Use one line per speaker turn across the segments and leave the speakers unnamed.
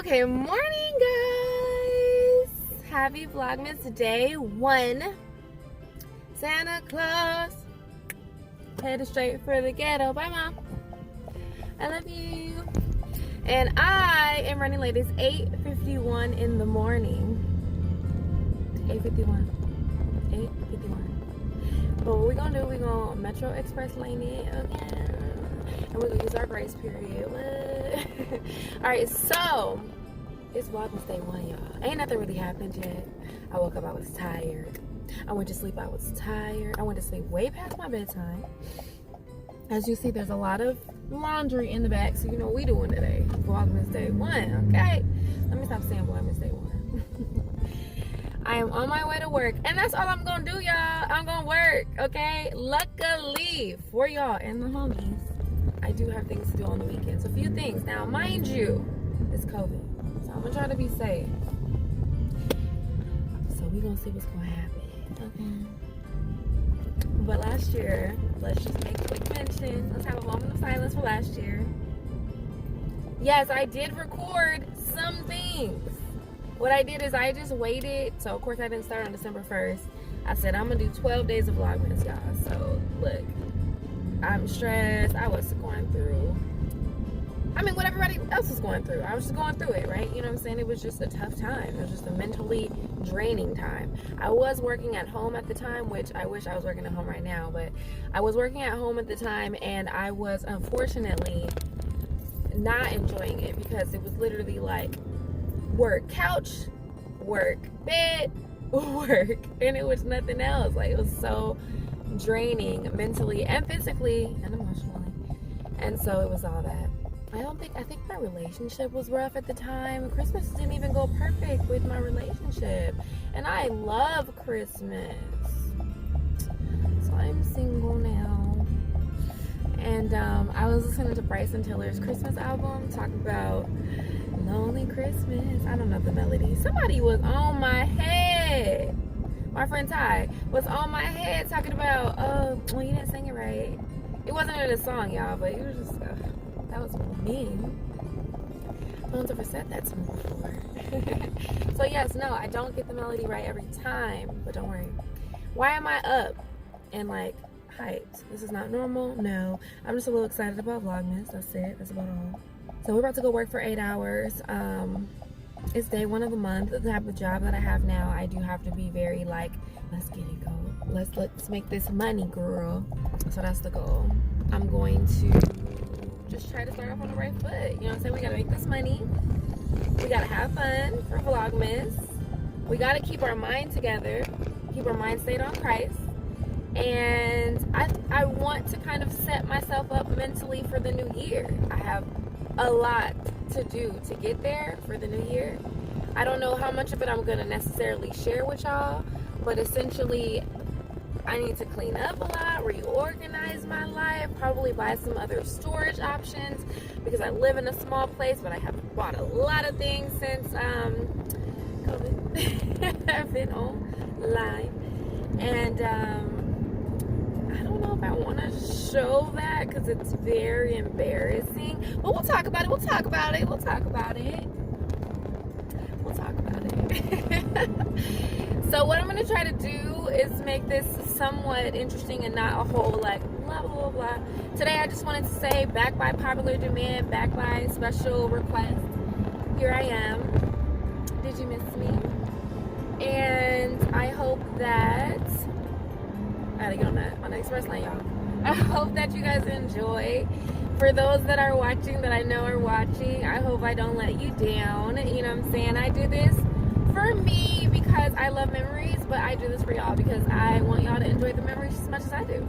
Okay, morning guys. Happy Vlogmas day 1. Santa Claus headed straight for the ghetto. Bye, Mom. I love you. And I am running late. It's 8:51 in the morning. 8:51. 8:51. But what we're gonna do, we're gonna Metro Express lane it again. And we're gonna use our grace period. Alright, so it's Vlogmas day 1, y'all. Ain't nothing really happened yet. I woke up, I was tired. I went to sleep, I was tired. I went to sleep way past my bedtime. As you see, there's a lot of laundry in the back, so you know what we doing today. Vlogmas day 1, okay? Let me stop saying Vlogmas day 1. I am on my way to work, and that's all I'm gonna do, y'all. I'm gonna work, okay? Luckily for y'all and the homies, I do have things to do on the weekends. A few things. Now, mind you, it's COVID, so I'm gonna try to be safe. So we're gonna see what's gonna happen, okay? But last year, let's just make a quick mention. Let's have a moment of silence for last year. Yes, I did record some things. What I did is I just waited. So, of course, I didn't start on December 1st. I said, I'm going to do 12 days of Vlogmas, y'all. So, look, I'm stressed. I was going through, what everybody else was going through. I was just going through it, right? You know what I'm saying? It was just a tough time. It was just a mentally draining time. I was working at home at the time, which I wish I was working at home right now. But I was working at home at the time, and I was, unfortunately, not enjoying it because it was literally like, work couch, work bed, work, and it was nothing else. Like, it was so draining mentally and physically and emotionally. And so it was all that. I think my relationship was rough at the time. Christmas didn't even go perfect with my relationship, and I love Christmas, so I'm single now. And I was listening to Bryson Tiller's Christmas album, talking about Lonely Christmas. I don't know the melody. Somebody was on my head. My friend Ty was on my head talking about, well, you didn't sing it right. It wasn't in a song, y'all, but it was just, that was mean. No one's ever said that to me before. So yes, no, I don't get the melody right every time, but don't worry. Why am I up and like hyped? This is not normal. No, I'm just a little excited about Vlogmas. That's it. That's about all. So we're about to go work for 8 hours. It's day 1 of the month. The type of job that I have now, I do have to be very like, let's get it go. Let's make this money, girl. So that's the goal. I'm going to just try to start off on the right foot. You know what I'm saying? We gotta make this money. We gotta have fun for Vlogmas. We gotta keep our mind together, keep our mind stayed on Christ. And I want to kind of set myself up mentally for the new year. I have a lot to do to get there for the new year. I don't know how much of it I'm gonna necessarily share with y'all, but essentially I need to clean up a lot, reorganize my life, probably buy some other storage options because I live in a small place, but I have bought a lot of things since COVID. I've been online, and I don't know if I want to show that because it's very embarrassing, but we'll talk about it. We'll talk about it. We'll talk about it. We'll talk about it. So what I'm going to try to do is make this somewhat interesting and not a whole like blah, blah, blah, blah. Today I just wanted to say, back by popular demand, back by special request, here I am. Did you miss me? And I hope that, I gotta get on the express lane, y'all. I hope that you guys enjoy. For those that are watching, that I know are watching, I hope I don't let you down. You know what I'm saying? I do this for me because I love memories, but I do this for y'all because I want y'all to enjoy the memories as much as I do.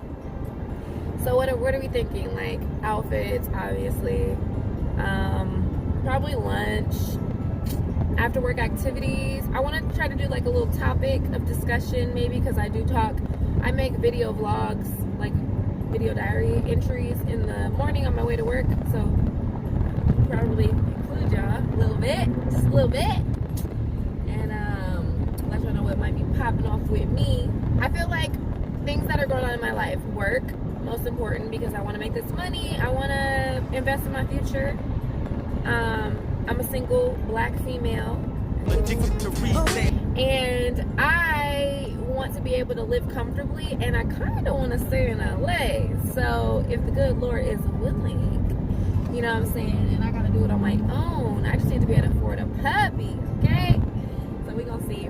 So what are we thinking? Like outfits, obviously. Probably lunch. After work activities. I want to try to do like a little topic of discussion maybe, because I do talk. I make video vlogs, like video diary entries in the morning on my way to work. So probably include y'all a little bit, just a little bit. Let y'all know what might be popping off with me. I feel like things that are going on in my life, work, most important because I want to make this money. I want to invest in my future. I'm a single black female, and I want to be able to live comfortably, and I kind of want to stay in LA. So if the good Lord is willing, you know what I'm saying, and I gotta do it on my own, I just need to be able to afford a puppy, okay? So we gonna see.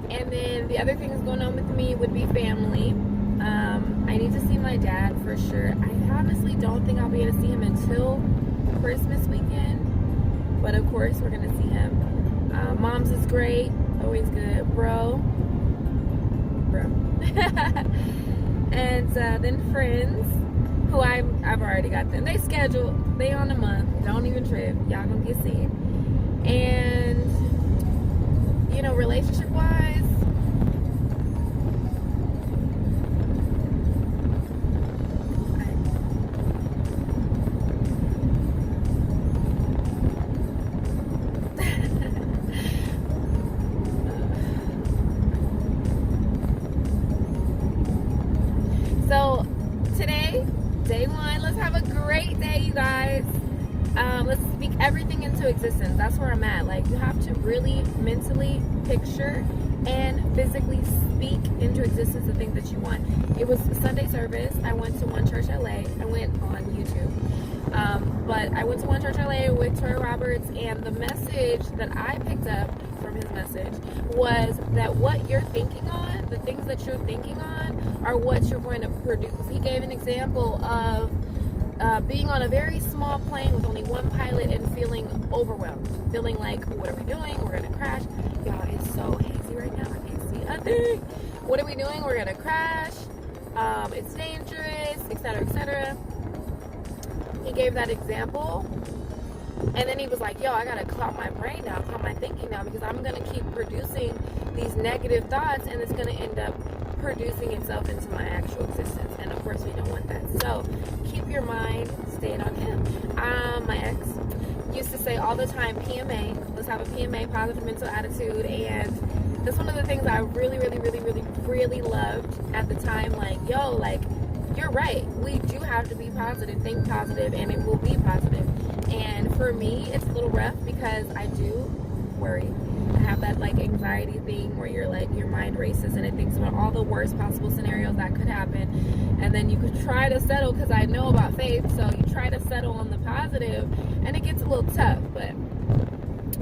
And then the other thing that's going on with me would be family. I need to see my dad for sure. I honestly don't think I'll be able to see him until Christmas weekend, but of course we're gonna see him. Mom's is great, always good, bro. And then friends, who I've already got them. They scheduled, they on a month, don't even trip. Y'all gonna get seen. And you know, relationship wise, so today, day one, let's have a great day, you guys. Let's speak everything into existence. That's where I'm at. Like, you have to really mentally picture and physically speak into existence the things that you want. It was Sunday service. I went to One Church LA. I went on YouTube. But I went to One Church LA with Troy Roberts, and the message that I picked up from his message was that what you're thinking on, the things that you're thinking on, are what you're going to produce. He gave an example of being on a very small plane with only one pilot and feeling overwhelmed, feeling like, what are we doing? We're gonna crash. Y'all, it's so hazy right now. I can't see a thing. What are we doing? We're gonna crash. It's dangerous, etc., etc. He gave that example, and then he was like, yo, I gotta calm my brain down, calm my thinking down, because I'm gonna keep producing these negative thoughts, and it's gonna end up producing itself into my actual existence. And of course we don't want that. So keep your mind stayed on him. My ex used to say all the time, PMA, let's have a PMA, positive mental attitude. And that's one of the things I really loved at the time. Like, yo, like, you're right, we do have to be positive, think positive, and it will be positive. And for me, it's a little rough because I do worry. I have that like anxiety thing where you're like, your mind races and it thinks about all the worst possible scenarios that could happen, and then you could try to settle, because I know about faith, so you try to settle on the positive and it gets a little tough, but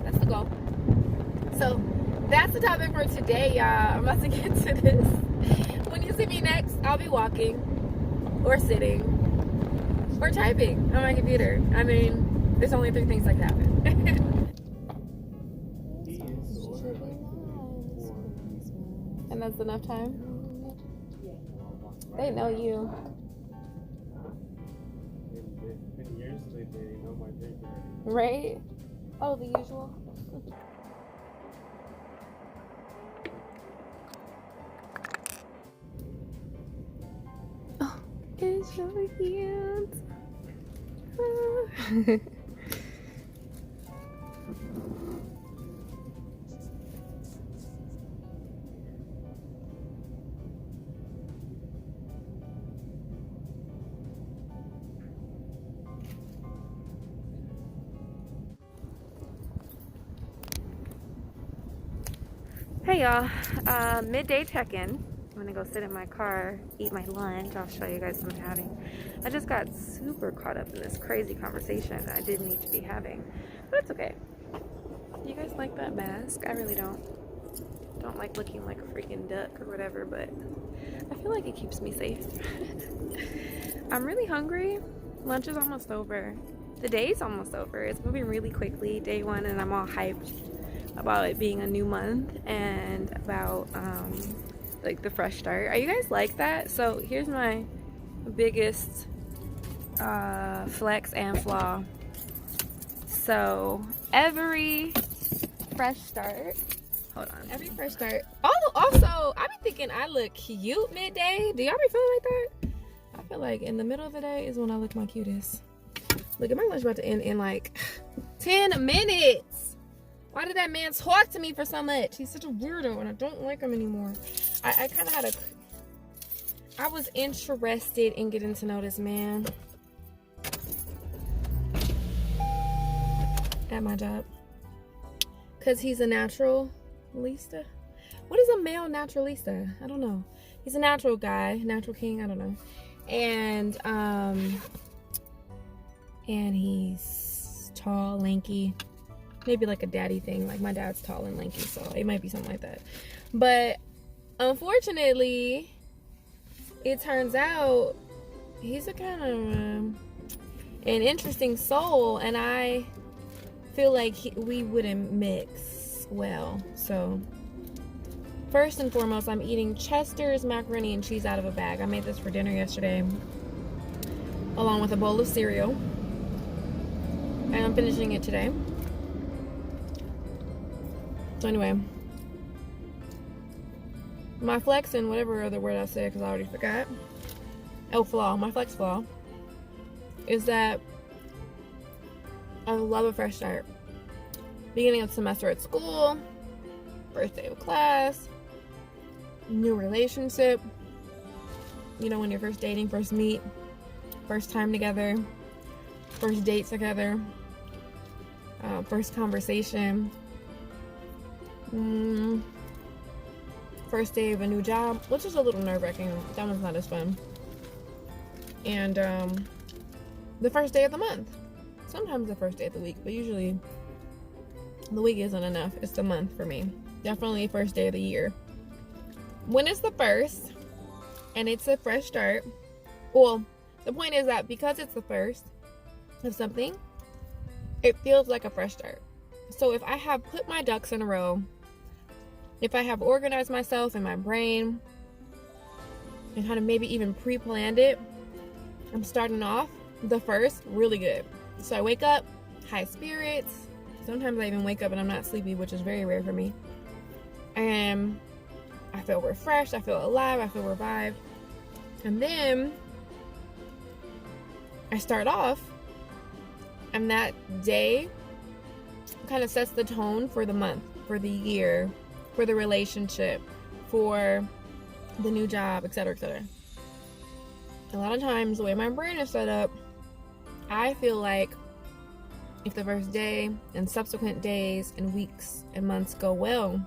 that's the goal. So that's the topic for today, y'all. I'm about to get to this. When you see me next, I'll be walking or sitting or typing on my computer. I mean, there's only 3 things that can happen. And that's enough time? They know you. Right? Oh, the usual. Oh, it's so cute. Hey y'all, midday check-in. I'm gonna go sit in my car, eat my lunch. I'll show you guys what I'm having. I just got super caught up in this crazy conversation I didn't need to be having, but it's okay. You guys like that mask? I really don't like looking like a freaking duck or whatever, but I feel like it keeps me safe. I'm really hungry. Lunch is almost over. The day's almost over. It's moving really quickly, day one, and I'm all hyped about it being a new month and about like the fresh start. Are you guys like that? So here's my biggest flex and flaw. So every fresh start, hold on, every fresh start, also I be thinking I look cute midday. Do y'all be feeling like that? I feel like in the middle of the day is when I look my cutest. Look, at my lunch about to end in like 10 minutes. Why did that man talk to me for so much? He's such a weirdo and I don't like him anymore. I kind of had I was interested in getting to know this man. at my job. Because he's a naturalista. What is a male naturalista? I don't know. He's a natural guy, natural king, I don't know. And he's tall, lanky. Maybe like a daddy thing. Like my dad's tall and lanky, so it might be something like that. But unfortunately, it turns out he's a kind of an interesting soul, and I feel like we wouldn't mix well. So first and foremost, I'm eating Chester's macaroni and cheese out of a bag. I made this for dinner yesterday, along with a bowl of cereal, and I'm finishing it today. So anyway, my flex, and whatever other word I said, because I already forgot. Oh, flaw. My flex flaw is that I love a fresh start. Beginning of the semester at school, first day of class, new relationship. You know, when you're first dating, first meet, first time together, first date together, first conversation. First day of a new job, which is a little nerve-wracking. That one's not as fun. And the first day of the month. Sometimes the first day of the week, but usually the week isn't enough. It's the month for me. Definitely first day of the year. When it's the first and it's a fresh start, well, the point is that because it's the first of something, it feels like a fresh start. So if I have put my ducks in a row, if I have organized myself in my brain and kind of maybe even pre-planned it, I'm starting off the first really good. So I wake up, high spirits. Sometimes I even wake up and I'm not sleepy, which is very rare for me. And I feel refreshed, I feel alive, I feel revived. And then I start off, and that day kind of sets the tone for the month, for the year, for the relationship, for the new job, etc., etc. A lot of times, the way my brain is set up, I feel like if the first day and subsequent days and weeks and months go well,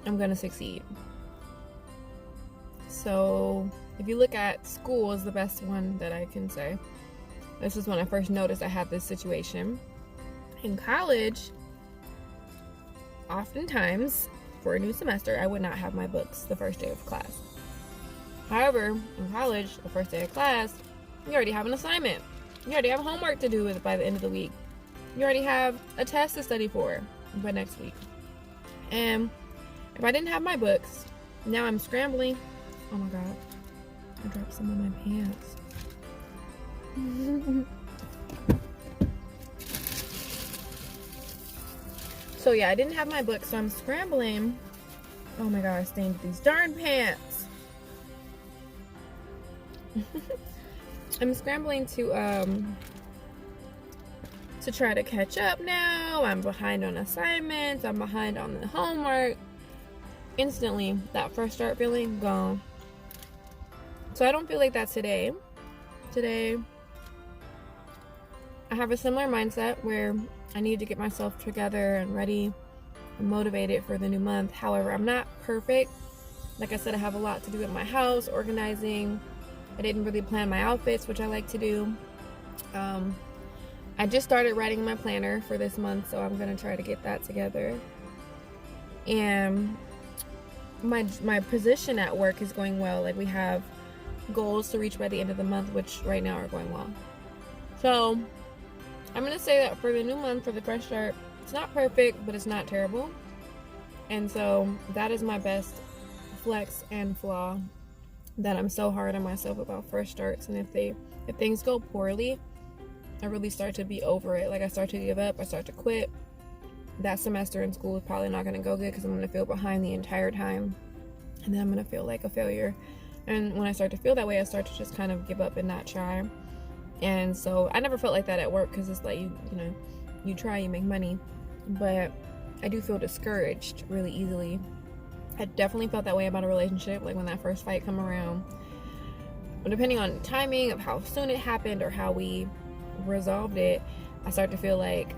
I'm gonna succeed. So if you look at school is the best one that I can say. This is when I first noticed I had this situation. In college, oftentimes for a new semester, I would not have my books the first day of class. However, in college, the first day of class, you already have an assignment. You already have homework to do by the end of the week. You already have a test to study for by next week. And if I didn't have my books, now I'm scrambling. Oh my God, I dropped some on my pants. So yeah, I didn't have my books, so I'm scrambling. Oh my God, I stained these darn pants. I'm scrambling to try to catch up now. I'm behind on assignments. I'm behind on the homework. Instantly, that fresh start feeling gone. So I don't feel like that today. Today, I have a similar mindset where I need to get myself together and ready and motivated for the new month. However, I'm not perfect. Like I said, I have a lot to do at my house, organizing. I didn't really plan my outfits, which I like to do. I just started writing my planner for this month, so I'm gonna try to get that together. And my position at work is going well. Like, we have goals to reach by the end of the month, which right now are going well. So I'm gonna say that for the new month, for the fresh start, it's not perfect, but it's not terrible. And so that is my best flex and flaw, that I'm so hard on myself about fresh starts. And if things go poorly, I really start to be over it. Like, I start to give up, I start to quit. That semester in school is probably not going to go good because I'm going to feel behind the entire time, and then I'm going to feel like a failure. And when I start to feel that way, I start to just kind of give up and not try. And so I never felt like that at work, because it's like, you know, you try, you make money, but I do feel discouraged really easily. I definitely felt that way about a relationship, like when that first fight come around. But depending on the timing of how soon it happened or how we resolved it, I start to feel like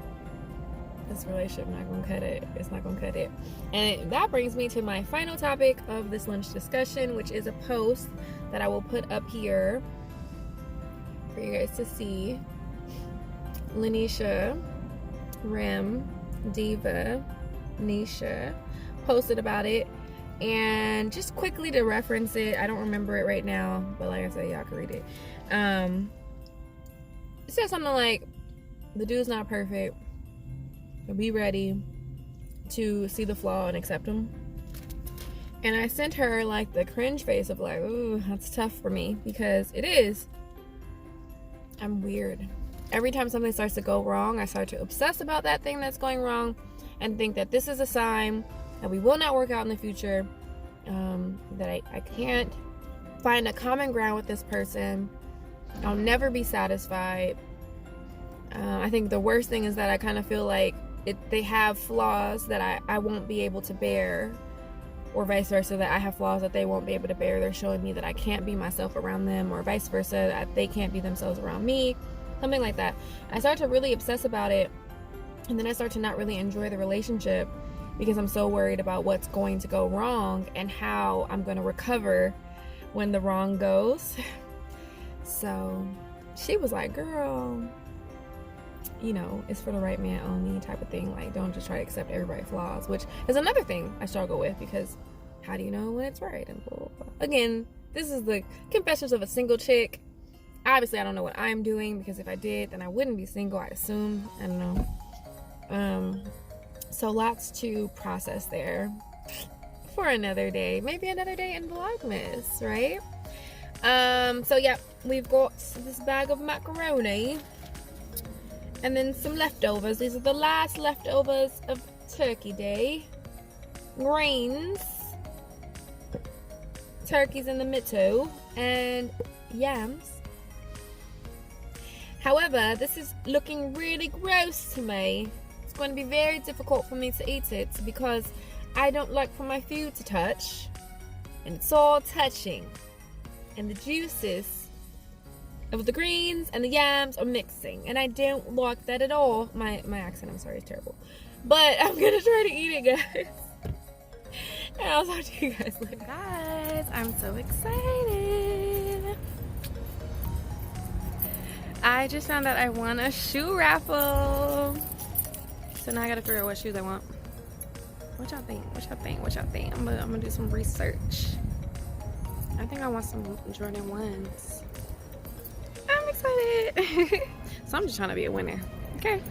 this relationship not gonna cut it. It's not gonna cut it. And that brings me to my final topic of this lunch discussion, which is a post that I will put up here for you guys to see. Lanisha Rim Diva Nisha posted about it, and just quickly to reference it, I don't remember it right now, but like I said, y'all can read it. It says something like, the dude's not perfect, but be ready to see the flaw and accept him. And I sent her like the cringe face of like, ooh, that's tough for me, because it is. I'm weird. Every time something starts to go wrong, I start to obsess about that thing that's going wrong and think that this is a sign that we will not work out in the future, that I can't find a common ground with this person. I'll never be satisfied. I think the worst thing is that I kind of feel like they have flaws that I won't be able to bear, or vice versa, that I have flaws that they won't be able to bear. They're showing me that I can't be myself around them, or vice versa, that they can't be themselves around me, something like that. I start to really obsess about it, and then I start to not really enjoy the relationship because I'm so worried about what's going to go wrong and how I'm going to recover when the wrong goes. So she was like, girl, you know, it's for the right man only type of thing. Like, don't just try to accept everybody's flaws, which is another thing I struggle with, because how do you know when it's right? And blah, blah, blah. Again, this is the confessions of a single chick. Obviously, I don't know what I'm doing, because if I did, then I wouldn't be single, I assume. I don't know. So lots to process there for another day. Maybe another day in Vlogmas, right? So yeah, we've got this bag of macaroni and then some leftovers. These are the last leftovers of Turkey Day. Greens, turkeys in the middle, and yams. However, this is looking really gross to me. It's going to be very difficult for me to eat it because I don't like for my food to touch, and it's all touching, and the juices of the greens and the yams are mixing, and I don't like that at all. My accent, I'm sorry, is terrible, but I'm gonna try to eat it, guys. And I'll talk to you guys later. Guys, I'm so excited. I just found out I won a shoe raffle. So now I gotta figure out what shoes I want. What y'all think? What y'all think? What y'all think? I'm gonna do some research. I think I want some Jordan 1s. I'm excited. So I'm just trying to be a winner. Okay.